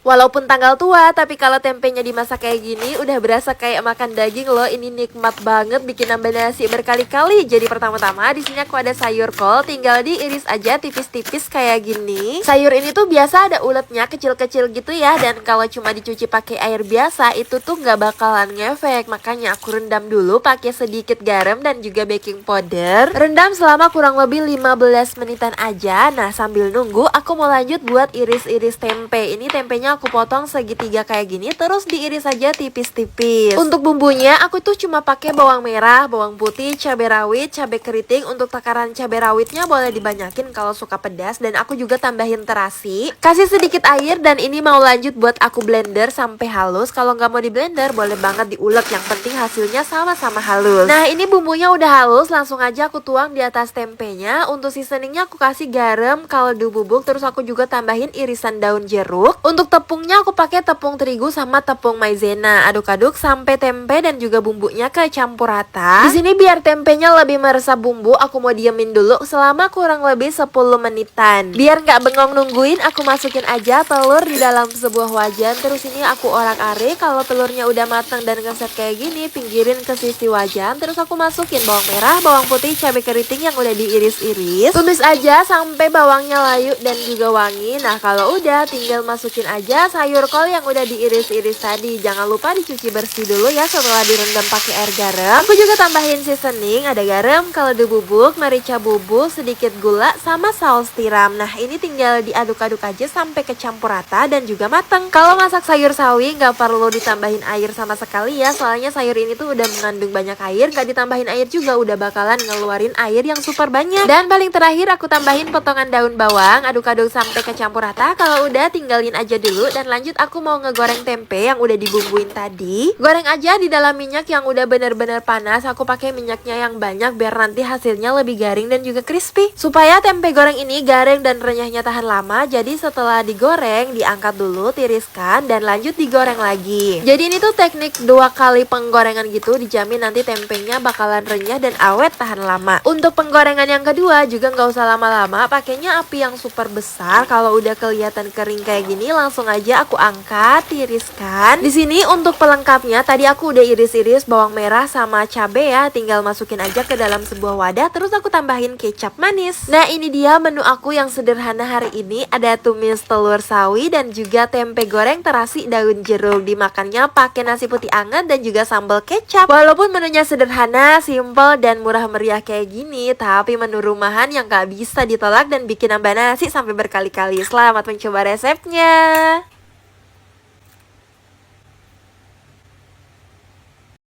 Walaupun tanggal tua, tapi kalau tempenya dimasak kayak gini udah berasa kayak makan daging loh. Ini nikmat banget, bikin nambah nasi berkali-kali. Jadi pertama-tama di sini aku ada sayur kol, tinggal diiris aja tipis-tipis kayak gini. Sayur ini tuh biasa ada uletnya kecil-kecil gitu ya, dan kalau cuma dicuci pakai air biasa itu tuh nggak bakalan ngefek. Makanya aku rendam dulu pakai sedikit garam dan juga baking powder. Rendam selama kurang lebih 15 menitan aja. Nah, sambil nunggu aku mau lanjut buat iris-iris tempe. Ini tempenya aku potong segitiga kayak gini, terus diiris aja tipis-tipis. Untuk bumbunya aku tuh cuma pakai bawang merah, bawang putih, cabai rawit, cabai keriting. Untuk takaran cabai rawitnya boleh dibanyakin kalau suka pedas, dan aku juga tambahin terasi. Kasih sedikit air, dan ini mau lanjut buat aku blender sampai halus. Kalau nggak mau di blender boleh banget diulek, yang penting hasilnya sama-sama halus. Nah, ini bumbunya udah halus, langsung aja aku tuang di atas tempenya. Untuk seasoningnya aku kasih garam, kaldu bubuk, terus aku juga tambahin irisan daun jeruk. Untuk tepungnya aku pakai tepung terigu sama tepung maizena. Aduk-aduk sampai tempe dan juga bumbunya kecampur rata. Di sini biar tempenya lebih meresap bumbu, aku mau diemin dulu selama kurang lebih 10 menitan. Biar nggak bengong nungguin, aku masukin aja telur di dalam sebuah wajan. Terus ini aku orak-arik. Kalau telurnya udah matang dan ngeset kayak gini, pinggirin ke sisi wajan. Terus aku masukin bawang merah, bawang putih, cabai keriting yang udah diiris-iris. Tumis aja sampai bawangnya layu dan juga wangi. Nah, kalau udah tinggal masukin aja sayur kol yang udah diiris-iris tadi. Jangan lupa dicuci bersih dulu ya setelah direndam pakai air garam. Aku juga tambahin seasoning, ada garam, kaldu bubuk, merica bubuk, sedikit gula, sama saus tiram. Nah, ini tinggal diaduk-aduk aja sampai kecampur rata dan juga mateng. Kalau masak sayur sawi nggak perlu ditambahin air sama sekali ya, soalnya sayur ini tuh udah mengandung banyak air. Nggak ditambahin air juga udah bakalan ngeluarin air yang super banyak. Dan paling terakhir aku tambahin potongan daun bawang, aduk-aduk sampai kecampur rata. Kalau udah tinggalin aja dulu, dan lanjut aku mau ngegoreng tempe yang udah dibumbuin tadi. Goreng aja di dalam minyak yang udah bener-bener panas. Aku pakai minyaknya yang banyak biar nanti hasilnya lebih garing dan juga crispy. Supaya tempe goreng ini garing dan renyahnya tahan lama. Jadi setelah digoreng diangkat dulu, tiriskan, dan lanjut digoreng lagi. Jadi ini tuh teknik 2 kali penggorengan gitu, dijamin nanti tempenya bakalan renyah dan awet tahan lama. Untuk penggorengan yang kedua juga nggak usah lama-lama, pakainya api yang super besar. Kalau udah kelihatan kering kayak gini, langsung aja aku angkat, tiriskan. Di sini untuk pelengkapnya tadi aku udah iris-iris bawang merah sama cabai ya, tinggal masukin aja ke dalam sebuah wadah, terus aku tambahin kecap manis. Nah, ini dia menu aku yang sederhana hari ini. Ada tumis telur sawi dan juga tempe goreng terasi daun jeruk. Dimakannya pakai nasi putih anget dan juga sambal kecap. Walaupun menunya sederhana, simple, dan murah meriah kayak gini, tapi menu rumahan yang gak bisa ditolak dan bikin nambah nasi sampai berkali-kali. Selamat mencoba resepnya.